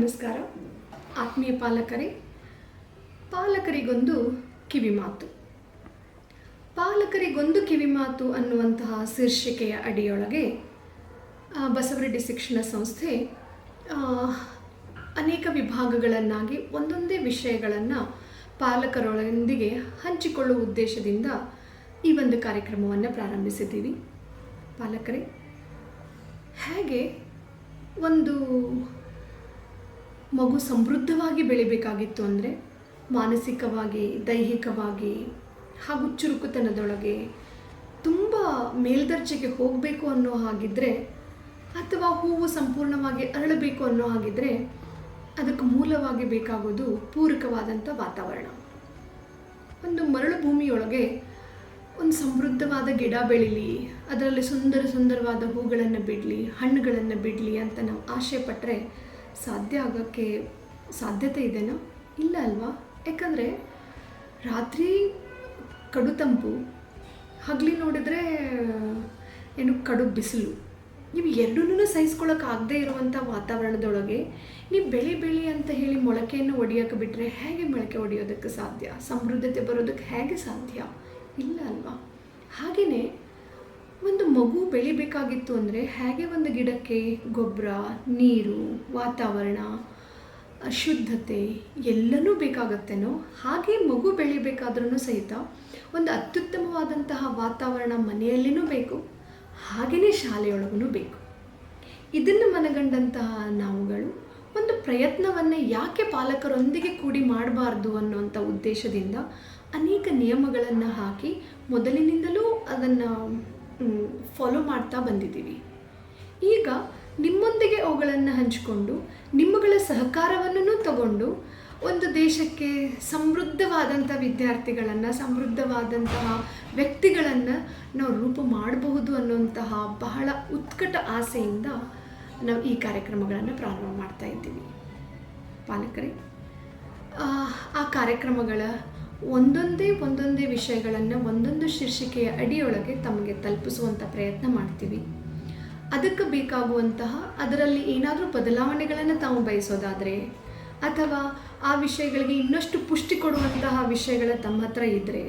ನಮಸ್ಕಾರ ಆತ್ಮೀಯ ಪಾಲಕರೇ. ಪಾಲಕರಿಗೊಂದು ಕಿವಿಮಾತು. ಪಾಲಕರಿಗೊಂದು ಕಿವಿಮಾತು ಅನ್ನುವಂತಹ ಶೀರ್ಷಿಕೆಯ ಅಡಿಯೊಳಗೆ ಬಸವರೆಡ್ಡಿ ಶಿಕ್ಷಣ ಸಂಸ್ಥೆ ಅನೇಕ ವಿಭಾಗಗಳನ್ನಾಗಿ ಒಂದೊಂದೇ ವಿಷಯಗಳನ್ನು ಪಾಲಕರೊಂದಿಗೆ ಹಂಚಿಕೊಳ್ಳುವ ಉದ್ದೇಶದಿಂದ ಈ ಒಂದು ಕಾರ್ಯಕ್ರಮವನ್ನು ಪ್ರಾರಂಭಿಸಿದ್ದೀವಿ. ಪಾಲಕರೇ, ಹೇಗೆ ಒಂದು ಮಗು ಸಮೃದ್ಧವಾಗಿ ಬೆಳಿಬೇಕಾಗಿತ್ತು ಅಂದರೆ ಮಾನಸಿಕವಾಗಿ, ದೈಹಿಕವಾಗಿ ಹಾಗೂ ಚುರುಕುತನದೊಳಗೆ ತುಂಬ ಮೇಲ್ದರ್ಜೆಗೆ ಹೋಗಬೇಕು ಅನ್ನೋ ಹಾಗಿದ್ದರೆ, ಅಥವಾ ಹೂವು ಸಂಪೂರ್ಣವಾಗಿ ಅರಳಬೇಕು ಅನ್ನೋ ಹಾಗಿದ್ದರೆ ಅದಕ್ಕೆ ಮೂಲವಾಗಿ ಬೇಕಾಗೋದು ಪೂರಕವಾದಂಥ ವಾತಾವರಣ. ಒಂದು ಮರಳು ಭೂಮಿಯೊಳಗೆ ಒಂದು ಸಮೃದ್ಧವಾದ ಗಿಡ ಬೆಳೀಲಿ, ಅದರಲ್ಲಿ ಸುಂದರವಾದ ಹೂಗಳನ್ನು ಬಿಡಲಿ, ಹಣ್ಣುಗಳನ್ನು ಬಿಡಲಿ ಅಂತ ನಾವು ಆಸೆ ಪಟ್ಟರೆ ಸಾಧ್ಯ ಆಗೋಕ್ಕೆ ಸಾಧ್ಯತೆ ಇದೆನೋ? ಇಲ್ಲ ಅಲ್ವಾ? ಯಾಕಂದರೆ ರಾತ್ರಿ ಕಡು ತಂಪು, ಹಗಲಿ ನೋಡಿದ್ರೆ ಏನು ಕಡು ಬಿಸಿಲು, ನೀವು ಎರಡನ್ನೂ ಸಹಿಸ್ಕೊಳ್ಳೋಕ್ಕಾಗದೇ ಇರುವಂಥ ವಾತಾವರಣದೊಳಗೆ ನೀವು ಬೆಳಿ ಅಂತ ಹೇಳಿ ಮೊಳಕೆಯನ್ನು ಒಡೆಯೋಕ್ಕೆ ಬಿಟ್ಟರೆ ಹೇಗೆ ಮೊಳಕೆ ಒಡೆಯೋದಕ್ಕೆ ಸಾಧ್ಯ? ಸಮೃದ್ಧತೆ ಬರೋದಕ್ಕೆ ಹೇಗೆ ಸಾಧ್ಯ? ಇಲ್ಲ ಅಲ್ವಾ? ಹಾಗೆಯೇ ಒಂದು ಮಗು ಬೆಳಿಬೇಕಾಗಿತ್ತು ಅಂದರೆ ಹೇಗೆ ಒಂದು ಗಿಡಕ್ಕೆ ಗೊಬ್ಬರ, ನೀರು, ವಾತಾವರಣ, ಶುದ್ಧತೆ ಎಲ್ಲನೂ ಬೇಕಾಗತ್ತೇನೋ ಹಾಗೆ ಮಗು ಬೆಳಿಬೇಕಾದ್ರೂ ಸಹಿತ ಒಂದು ಅತ್ಯುತ್ತಮವಾದಂತಹ ವಾತಾವರಣ ಮನೆಯಲ್ಲಿನೂ ಬೇಕು, ಹಾಗೆಯೇ ಶಾಲೆಯೊಳಗೂ ಬೇಕು. ಇದನ್ನು ಮನಗಂಡಂತಹ ನಾವುಗಳು ಒಂದು ಪ್ರಯತ್ನವನ್ನು ಯಾಕೆ ಪಾಲಕರೊಂದಿಗೆ ಕೂಡಿ ಮಾಡಬಾರ್ದು ಅನ್ನೋಂಥ ಉದ್ದೇಶದಿಂದ ಅನೇಕ ನಿಯಮಗಳನ್ನು ಹಾಕಿ ಮೊದಲಿನಿಂದಲೂ ಅದನ್ನು ಫಾಲೋ ಮಾಡ್ತಾ ಬಂದಿದ್ದೀವಿ. ಈಗ ನಿಮ್ಮೊಂದಿಗೆ ಅವುಗಳನ್ನು ಹಂಚಿಕೊಂಡು ನಿಮ್ಮಗಳ ಸಹಕಾರವನ್ನು ತಗೊಂಡು ಒಂದು ದೇಶಕ್ಕೆ ಸಮೃದ್ಧವಾದಂಥ ವಿದ್ಯಾರ್ಥಿಗಳನ್ನು, ಸಮೃದ್ಧವಾದಂತಹ ವ್ಯಕ್ತಿಗಳನ್ನು ನಾವು ರೂಪ ಮಾಡಬಹುದು ಅನ್ನುವಂತಹ ಬಹಳ ಉತ್ಕಟ ಆಸೆಯಿಂದ ನಾವು ಈ ಕಾರ್ಯಕ್ರಮಗಳನ್ನು ಪ್ರಾರಂಭ ಮಾಡ್ತಾ ಇದ್ದೀವಿ. ಪಾಲಕರೇ, ಆ ಕಾರ್ಯಕ್ರಮಗಳ ಒಂದೊಂದೇ ವಿಷಯಗಳನ್ನು ಒಂದೊಂದು ಶೀರ್ಷಿಕೆಯ ಅಡಿಯೊಳಗೆ ತಮಗೆ ತಲುಪಿಸುವಂಥ ಪ್ರಯತ್ನ ಮಾಡ್ತೀವಿ. ಅದಕ್ಕೆ ಬೇಕಾಗುವಂತಹ ಅದರಲ್ಲಿ ಏನಾದರೂ ಬದಲಾವಣೆಗಳನ್ನು ತಾವು ಬಯಸೋದಾದರೆ, ಅಥವಾ ಆ ವಿಷಯಗಳಿಗೆ ಇನ್ನಷ್ಟು ಪುಷ್ಟಿ ಕೊಡುವಂತಹ ವಿಷಯಗಳ ತಮ್ಮ ಹತ್ರ ಇದ್ದರೆ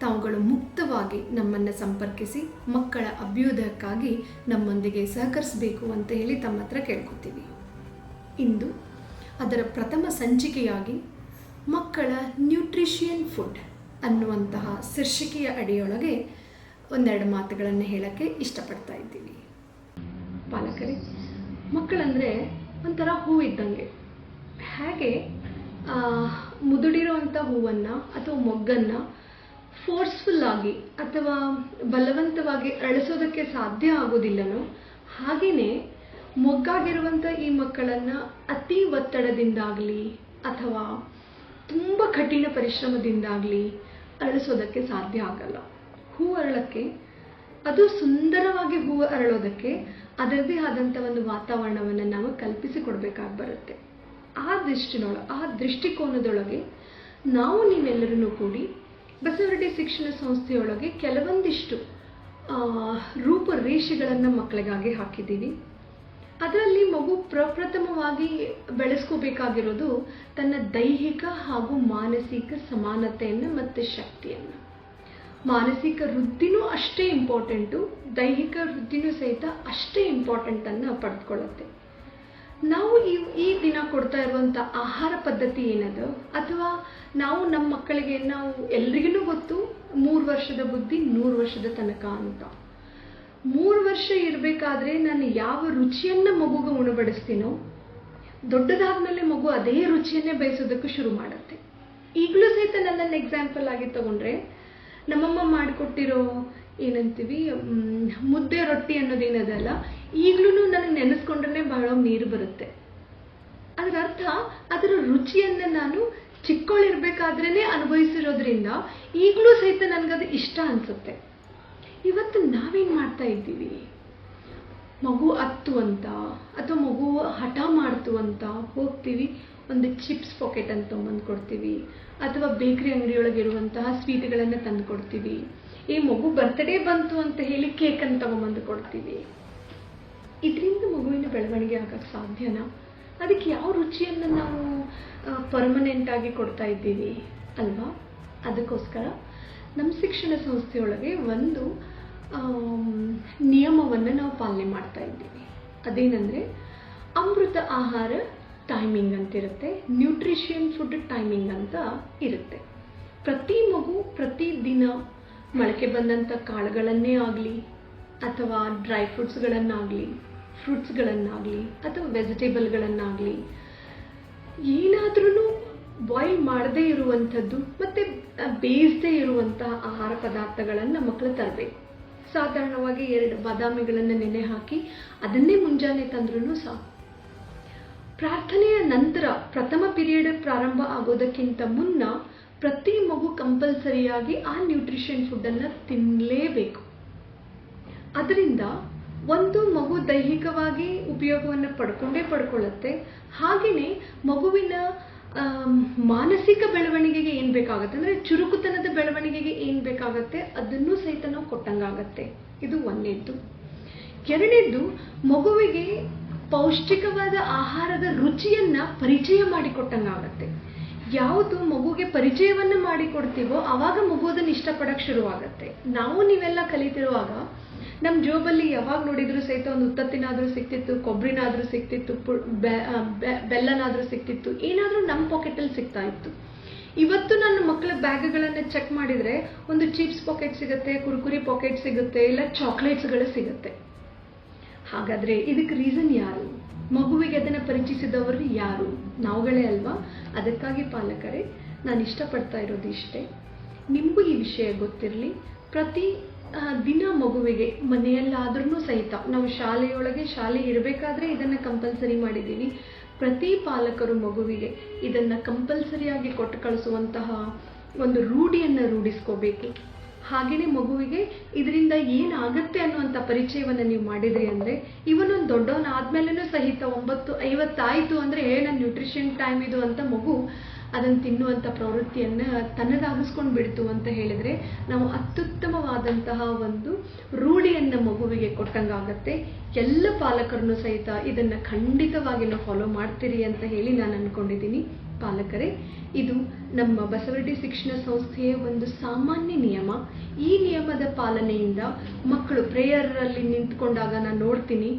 ತಾವುಗಳು ಮುಕ್ತವಾಗಿ ನಮ್ಮನ್ನು ಸಂಪರ್ಕಿಸಿ ಮಕ್ಕಳ ಅಭ್ಯುದಯಕ್ಕಾಗಿ ನಮ್ಮೊಂದಿಗೆ ಸಹಕರಿಸಬೇಕು ಅಂತ ಹೇಳಿ ತಮ್ಮ ಹತ್ರ ಕೇಳ್ಕೊತೀವಿ. ಇಂದು ಅದರ ಪ್ರಥಮ ಸಂಚಿಕೆಯಾಗಿ ಮಕ್ಕಳ ನ್ಯೂಟ್ರಿಷಿಯನ್ ಫುಡ್ ಅನ್ನುವಂತಹ ಶೀರ್ಷಿಕೆಯ ಅಡಿಯೊಳಗೆ ಒಂದೆರಡು ಮಾತುಗಳನ್ನು ಹೇಳೋಕ್ಕೆ ಇಷ್ಟಪಡ್ತಾ ಇದ್ದೀವಿ. ಪಾಲಕರೇ, ಮಕ್ಕಳಂದರೆ ಒಂಥರ ಹೂವು ಇದ್ದಂಗೆ. ಹೇಗೆ ಮುದುಡಿರುವಂಥ ಹೂವನ್ನು ಅಥವಾ ಮೊಗ್ಗನ್ನು ಫೋರ್ಸ್ಫುಲ್ಲಾಗಿ ಅಥವಾ ಬಲವಂತವಾಗಿ ಅಳಿಸೋದಕ್ಕೆ ಸಾಧ್ಯ ಆಗೋದಿಲ್ಲನೋ ಹಾಗೆಯೇ ಮೊಗ್ಗಾಗಿರುವಂಥ ಈ ಮಕ್ಕಳನ್ನು ಅತಿ ಒತ್ತಡದಿಂದಾಗಲಿ ಅಥವಾ ತುಂಬ ಕಠಿಣ ಪರಿಶ್ರಮದಿಂದಾಗಲಿ ಅರಳಿಸೋದಕ್ಕೆ ಸಾಧ್ಯ ಆಗಲ್ಲ. ಹೂವು ಅರಳಕ್ಕೆ, ಅದು ಸುಂದರವಾಗಿ ಹೂವು ಅರಳೋದಕ್ಕೆ ಅದರದೇ ಆದಂಥ ಒಂದು ವಾತಾವರಣವನ್ನು ನಾವು ಕಲ್ಪಿಸಿಕೊಡ್ಬೇಕಾಗಿ ಬರುತ್ತೆ. ಆ ದೃಷ್ಟಿಕೋನದೊಳಗೆ ನಾವು ನೀವೆಲ್ಲರೂ ಕೂಡಿ ಬಸವರೆಡ್ಡಿ ಶಿಕ್ಷಣ ಸಂಸ್ಥೆಯೊಳಗೆ ಕೆಲವೊಂದಿಷ್ಟು ರೂಪರೇಷೆಗಳನ್ನು ಮಕ್ಕಳಿಗಾಗಿ ಹಾಕಿದ್ದೀವಿ. ಅದರಲ್ಲಿ ಮಗು ಪ್ರಪ್ರಥಮವಾಗಿ ಬೆಳೆಸ್ಕೋಬೇಕಾಗಿರೋದು ತನ್ನ ದೈಹಿಕ ಹಾಗೂ ಮಾನಸಿಕ ಸಮಾನತೆಯನ್ನು ಮತ್ತು ಶಕ್ತಿಯನ್ನು. ಮಾನಸಿಕ ವೃದ್ಧಿನೂ ಅಷ್ಟೇ ಇಂಪಾರ್ಟೆಂಟು, ದೈಹಿಕ ವೃದ್ಧಿನೂ ಸಹಿತ ಅಷ್ಟೇ ಇಂಪಾರ್ಟೆಂಟನ್ನು ಪಡೆದುಕೊಳ್ಳುತ್ತೆ. ನಾವು ಈ ದಿನ ಕೊಡ್ತಾ ಇರುವಂಥ ಆಹಾರ ಪದ್ಧತಿ ಏನದು, ಅಥವಾ ನಾವು ನಮ್ಮ ಮಕ್ಕಳಿಗೆ, ನಾವು ಎಲ್ರಿಗೂ ಗೊತ್ತು 3 ವರ್ಷದ ಬುದ್ಧಿ 100 ವರ್ಷದ ತನಕ ಅಂತ. 3 ವರ್ಷ ಇರಬೇಕಾದ್ರೆ ನಾನು ಯಾವ ರುಚಿಯನ್ನು ಮಗುಗೆ ಉಣಬಡಿಸ್ತೀನೋ ದೊಡ್ಡದಾದ್ಮೇಲೆ ಮಗು ಅದೇ ರುಚಿಯನ್ನೇ ಬಯಸೋದಕ್ಕೆ ಶುರು ಮಾಡುತ್ತೆ. ಈಗಲೂ ಸಹಿತ ನನ್ನನ್ನು ಎಕ್ಸಾಂಪಲ್ ಆಗಿ ತಗೊಂಡ್ರೆ, ನಮ್ಮಮ್ಮ ಮಾಡಿಕೊಟ್ಟಿರೋ ಏನಂತೀವಿ ಮುದ್ದೆ ರೊಟ್ಟಿ ಅನ್ನೋದೇನದಲ್ಲ, ಈಗಲೂ ನನಗೆ ನೆನೆಸ್ಕೊಂಡ್ರೆ ಬಹಳ ನೀರು ಬರುತ್ತೆ. ಅದರ ಅರ್ಥ ಅದರ ರುಚಿಯನ್ನು ನಾನು ಚಿಕ್ಕವಳಿರ್ಬೇಕಾದ್ರೇ ಅನುಭವಿಸಿರೋದ್ರಿಂದ ಈಗಲೂ ಸಹಿತ ನನಗದು ಇಷ್ಟ ಅನಿಸುತ್ತೆ. ಇವತ್ತು ನಾವೇನು ಮಾಡ್ತಾ ಇದ್ದೀವಿ? ಮಗು ಅತ್ತು ಅಂತ ಅಥವಾ ಮಗು ಹಠ ಮಾಡ್ತು ಅಂತ ಹೋಗ್ತೀವಿ, ಒಂದು ಚಿಪ್ಸ್ ಪಾಕೆಟ್ ಅಂತ ತೊಗೊಂಬಂದು ಕೊಡ್ತೀವಿ, ಅಥವಾ ಬೇಕ್ರಿ ಅಂಗಡಿಯೊಳಗಿರುವಂತಹ ಸ್ವೀಟ್ಗಳನ್ನು ತಂದು ಕೊಡ್ತೀವಿ. ಈ ಮಗು ಬರ್ತ್ಡೇ ಬಂತು ಅಂತ ಹೇಳಿ ಕೇಕನ್ನು ತಗೊಂಬಂದು ಕೊಡ್ತೀವಿ. ಇದರಿಂದ ಮಗುವಿನ ಬೆಳವಣಿಗೆ ಆಗಕ್ಕೆ ಸಾಧ್ಯನಾ? ಅದಕ್ಕೆ ಯಾವ ರುಚಿಯನ್ನು ನಾವು ಪರ್ಮನೆಂಟ್ ಆಗಿ ಕೊಡ್ತಾ ಇದ್ದೀವಿ ಅಲ್ವಾ? ಅದಕ್ಕೋಸ್ಕರ ನಮ್ಮ ಶಿಕ್ಷಣ ಸಂಸ್ಥೆಯೊಳಗೆ ಒಂದು ನಿಯಮವನ್ನು ನಾವು ಪಾಲನೆ ಮಾಡ್ತಾ ಇದ್ದೀವಿ. ಅದೇನೆಂದರೆ ಅಮೃತ ಆಹಾರ ಟೈಮಿಂಗ್ ಅಂತ ಇರುತ್ತೆ, ನ್ಯೂಟ್ರಿಷಿಯನ್ ಫುಡ್ ಟೈಮಿಂಗ್ ಅಂತ ಇರುತ್ತೆ. ಪ್ರತಿ ಮಗು ಪ್ರತಿ ದಿನ ಮೊಳಕೆ ಬಂದಂಥ ಕಾಳುಗಳನ್ನೇ ಆಗಲಿ ಅಥವಾ ಡ್ರೈ ಫ್ರೂಟ್ಸ್ಗಳನ್ನಾಗಲಿ, ಫ್ರೂಟ್ಸ್ಗಳನ್ನಾಗಲಿ ಅಥವಾ ವೆಜಿಟೇಬಲ್ಗಳನ್ನಾಗಲಿ ಏನಾದ್ರೂ ಬಾಯ್ಲ್ ಮಾಡದೇ ಇರುವಂಥದ್ದು ಮತ್ತು ಬೇಯಿಸದೇ ಇರುವಂತಹ ಆಹಾರ ಪದಾರ್ಥಗಳನ್ನು ಮಕ್ಕಳು ತರಬೇಕು. ಸಾಧಾರಣವಾಗಿ 2 ಬಾದಾಮಿಗಳನ್ನು ನೆನೆ ಹಾಕಿ ಅದನ್ನೇ ಮುಂಜಾನೆ ತಂದ್ರೂ ಸಾಕು. ಪ್ರಾರ್ಥನೆಯ ನಂತರ ಪ್ರಥಮ ಪೀರಿಯಡ್ ಪ್ರಾರಂಭ ಆಗೋದಕ್ಕಿಂತ ಮುನ್ನ ಪ್ರತಿ ಮಗು ಕಂಪಲ್ಸರಿಯಾಗಿ ಆ ನ್ಯೂಟ್ರಿಷನ್ ಫುಡ್ಡನ್ನು ತಿನ್ನಲೇಬೇಕು. ಅದರಿಂದ ಒಂದು ಮಗು ದೈಹಿಕವಾಗಿ ಉಪಯೋಗವನ್ನು ಪಡ್ಕೊಳ್ಳುತ್ತೆ, ಹಾಗೆಯೇ ಮಗುವಿನ ಮಾನಸಿಕ ಬೆಳವಣಿಗೆಗೆ ಏನು ಬೇಕಾಗುತ್ತೆ ಅಂದರೆ ಚುರುಕುತನದ ಬೆಳವಣಿಗೆಗೆ ಏನು ಬೇಕಾಗತ್ತೆ ಅದನ್ನು ಸಹಿತ ನಾವು ಕೊಟ್ಟಂಗಾಗತ್ತೆ. ಇದು ಒಂದನೇದ್ದು. ಎರಡನೇದ್ದು, ಮಗುವಿಗೆ ಪೌಷ್ಟಿಕವಾದ ಆಹಾರದ ರುಚಿಯನ್ನ ಪರಿಚಯ ಮಾಡಿಕೊಟ್ಟಂಗಾಗತ್ತೆ. ಯಾವುದು ಮಗುಗೆ ಪರಿಚಯವನ್ನು ಮಾಡಿಕೊಡ್ತೀವೋ ಆವಾಗ ಮಗು ಅದನ್ನು ಇಷ್ಟಪಡಕ್ಕೆ ಶುರುವಾಗತ್ತೆ. ನೀವೆಲ್ಲ ಕಲಿತಿರುವಾಗ ನಮ್ಮ ಜೋಬಲ್ಲಿ ಯಾವಾಗ ನೋಡಿದ್ರು ಸಹಿತ ಒಂದು ಉತ್ತತ್ತಿನಾದ್ರೂ ಸಿಕ್ತಿತ್ತು, ಕೊಬ್ಬರಿನಾದ್ರೂ ಸಿಕ್ತಿತ್ತು, ಬೆಲ್ಲನಾದ್ರೂ ಸಿಕ್ತಿತ್ತು, ಏನಾದ್ರೂ ನಮ್ಮ ಪಾಕೆಟಲ್ಲಿ ಸಿಗ್ತಾ ಇತ್ತು. ಇವತ್ತು ನನ್ನ ಮಕ್ಕಳ ಬ್ಯಾಗ್ಗಳನ್ನು ಚೆಕ್ ಮಾಡಿದ್ರೆ ಒಂದು ಚಿಪ್ಸ್ ಪಾಕೆಟ್ ಸಿಗುತ್ತೆ, ಕುರ್ಕುರಿ ಪಾಕೆಟ್ ಸಿಗುತ್ತೆ, ಇಲ್ಲ ಚಾಕ್ಲೇಟ್ಸ್ಗಳು ಸಿಗುತ್ತೆ. ಹಾಗಾದ್ರೆ ಇದಕ್ಕೆ ರೀಸನ್ ಯಾರು? ಮಗುವಿಗೆ ಅದನ್ನು ಪರಿಚಯಿಸಿದವರು ಯಾರು? ನಾವುಗಳೇ ಅಲ್ವಾ? ಅದಕ್ಕಾಗಿ ಪಾಲಕರೇ ನಾನು ಇಷ್ಟಪಡ್ತಾ ಇರೋದು ಇಷ್ಟೇ, ನಿಮಗೂ ಈ ವಿಷಯ ಗೊತ್ತಿರಲಿ. ಪ್ರತಿ ದಿನ ಮಗುವಿಗೆ ಮನೆಯಲ್ಲಾದ್ರೂ ಸಹಿತ ನಾವು ಶಾಲೆ ಇರಬೇಕಾದ್ರೆ ಇದನ್ನು ಕಂಪಲ್ಸರಿ ಮಾಡಿದ್ದೀವಿ. ಪ್ರತಿ ಪಾಲಕರು ಮಗುವಿಗೆ ಇದನ್ನು ಕಂಪಲ್ಸರಿಯಾಗಿ ಕೊಟ್ಟು ಕಳಿಸುವಂತಹ ಒಂದು ರೂಢಿಯನ್ನು ರೂಢಿಸ್ಕೋಬೇಕು. ಹಾಗೆಯೇ ಮಗುವಿಗೆ ಇದರಿಂದ ಏನಾಗುತ್ತೆ ಅನ್ನುವಂಥ ಪರಿಚಯವನ್ನು ನೀವು ಮಾಡಿದ್ರಿ ಅಂದರೆ ಇವನೊಂದು ದೊಡ್ಡವನಾದ್ಮೇಲೂ ಸಹಿತ 9:50 ಆಯಿತು ಅಂದರೆ ನನ್ನ ನ್ಯೂಟ್ರಿಷನ್ ಟೈಮ್ ಇದು ಅಂತ ಮಗು ಅದನ್ನು ತಿನ್ನುವಂಥ ಪ್ರವೃತ್ತಿಯನ್ನು ತನ್ನದಾಗಿಸ್ಕೊಂಡು ಬಿಡ್ತು ಅಂತ ಹೇಳಿದರೆ ನಾವು ಅತ್ಯುತ್ತಮವಾದಂತಹ ಒಂದು ರೂಢಿಯನ್ನು ಮಗುವಿಗೆ ಕೊಟ್ಟಂಗಾಗತ್ತೆ. ಎಲ್ಲ ಪಾಲಕರನ್ನು ಸಹಿತ ಇದನ್ನು ಖಂಡಿತವಾಗಿ ನಾವು ಫಾಲೋ ಮಾಡ್ತೀರಿ ಅಂತ ಹೇಳಿ ನಾನು ಅಂದ್ಕೊಂಡಿದ್ದೀನಿ. ಪಾಲಕರೇ, ಇದು ನಮ್ಮ ಬಸವರೆಡ್ಡಿ ಶಿಕ್ಷಣ ಸಂಸ್ಥೆಯ ಒಂದು ಸಾಮಾನ್ಯ ನಿಯಮ. ಈ ನಿಯಮದ ಪಾಲನೆಯಿಂದ ಮಕ್ಕಳು ಪ್ರೇಯರಲ್ಲಿ ನಿಂತ್ಕೊಂಡಾಗ ನಾನು ನೋಡ್ತೀನಿ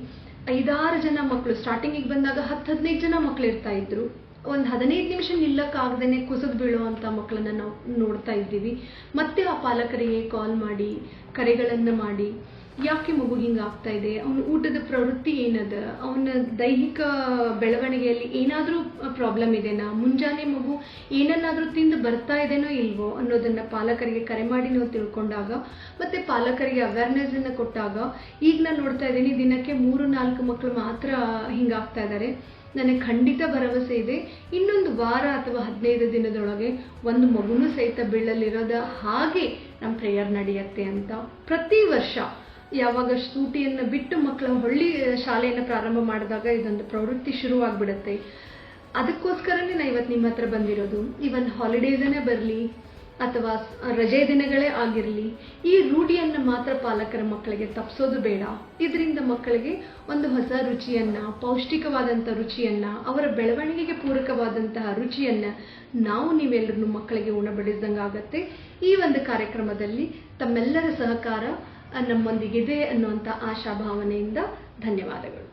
5-6 ಜನ ಮಕ್ಕಳು, ಸ್ಟಾರ್ಟಿಂಗಿಗೆ ಬಂದಾಗ 10-15 ಜನ ಮಕ್ಕಳು ಇರ್ತಾ ಇದ್ರು. ಒಂದು 15 ನಿಮಿಷ ನಿಲ್ಲಕ್ಕಾಗದೇನೆ ಕುಸಿದು ಬೀಳುವಂಥ ಮಕ್ಕಳನ್ನ ನಾವು ನೋಡ್ತಾ ಇದ್ದೀವಿ. ಮತ್ತೆ ಆ ಪಾಲಕರಿಗೆ ಕಾಲ್ ಮಾಡಿ, ಕರೆಗಳನ್ನು ಮಾಡಿ, ಯಾಕೆ ಮಗು ಹಿಂಗಾಗ್ತಾ ಇದೆ, ಅವನ ಊಟದ ಪ್ರವೃತ್ತಿ ಏನದ, ಅವನ ದೈಹಿಕ ಬೆಳವಣಿಗೆಯಲ್ಲಿ ಏನಾದರೂ ಪ್ರಾಬ್ಲಮ್ ಇದೆನಾ, ಮುಂಜಾನೆ ಮಗು ಏನನ್ನಾದರೂ ತಿಂದು ಬರ್ತಾ ಇದೆನೋ ಇಲ್ವೋ ಅನ್ನೋದನ್ನು ಪಾಲಕರಿಗೆ ಕರೆ ಮಾಡಿ ನಾವು ತಿಳ್ಕೊಂಡಾಗ ಮತ್ತು ಪಾಲಕರಿಗೆ ಅವೇರ್ನೆಸ್ಸನ್ನು ಕೊಟ್ಟಾಗ ಈಗ ನಾನು ನೋಡ್ತಾ ಇದ್ದೀನಿ ದಿನಕ್ಕೆ 3-4 ಮಕ್ಕಳು ಮಾತ್ರ ಹಿಂಗಾಗ್ತಾ ಇದ್ದಾರೆ. ನನಗೆ ಖಂಡಿತ ಭರವಸೆ ಇದೆ ಇನ್ನೊಂದು ವಾರ ಅಥವಾ 15 ದಿನದೊಳಗೆ ಒಂದು ಮಗುನೂ ಸಹಿತ ಬೀಳಲಿರೋದ ಹಾಗೆ ನಮ್ಮ ಪ್ರೇಯರ್ ನಡೆಯುತ್ತೆ ಅಂತ. ಪ್ರತಿ ವರ್ಷ ಯಾವಾಗ ಸೂಟಿಯನ್ನು ಬಿಟ್ಟು ಮಕ್ಕಳ ಹೊಳ್ಳಿ ಶಾಲೆಯನ್ನು ಪ್ರಾರಂಭ ಮಾಡಿದಾಗ ಇದೊಂದು ಪ್ರವೃತ್ತಿ ಶುರುವಾಗ್ಬಿಡುತ್ತೆ. ಅದಕ್ಕೋಸ್ಕರನೇ ನಾನು ಇವತ್ತು ನಿಮ್ಮ ಹತ್ರ ಬಂದಿರೋದು. ಇವನ್ ಹಾಲಿಡೇಸೇ ಬರಲಿ ಅಥವಾ ರಜೆ ದಿನಗಳೇ ಆಗಿರಲಿ, ಈ ರೂಢಿಯನ್ನು ಮಾತ್ರ ಪಾಲಕರ ಮಕ್ಕಳಿಗೆ ತಪ್ಪಿಸೋದು ಬೇಡ. ಇದರಿಂದ ಮಕ್ಕಳಿಗೆ ಒಂದು ಹೊಸ ರುಚಿಯನ್ನು, ಪೌಷ್ಟಿಕವಾದಂಥ ರುಚಿಯನ್ನು, ಅವರ ಬೆಳವಣಿಗೆಗೆ ಪೂರಕವಾದಂತಹ ರುಚಿಯನ್ನು ನೀವೆಲ್ಲರೂ ಮಕ್ಕಳಿಗೆ ಉಣಬಡಿಸಿದಂಗೆ ಆಗುತ್ತೆ. ಈ ಒಂದು ಕಾರ್ಯಕ್ರಮದಲ್ಲಿ ತಮ್ಮೆಲ್ಲರ ಸಹಕಾರ ನಮ್ಮೊಂದಿಗಿದೆ ಅನ್ನುವಂಥ ಆಶಾಭಾವನೆಯಿಂದ ಧನ್ಯವಾದಗಳು.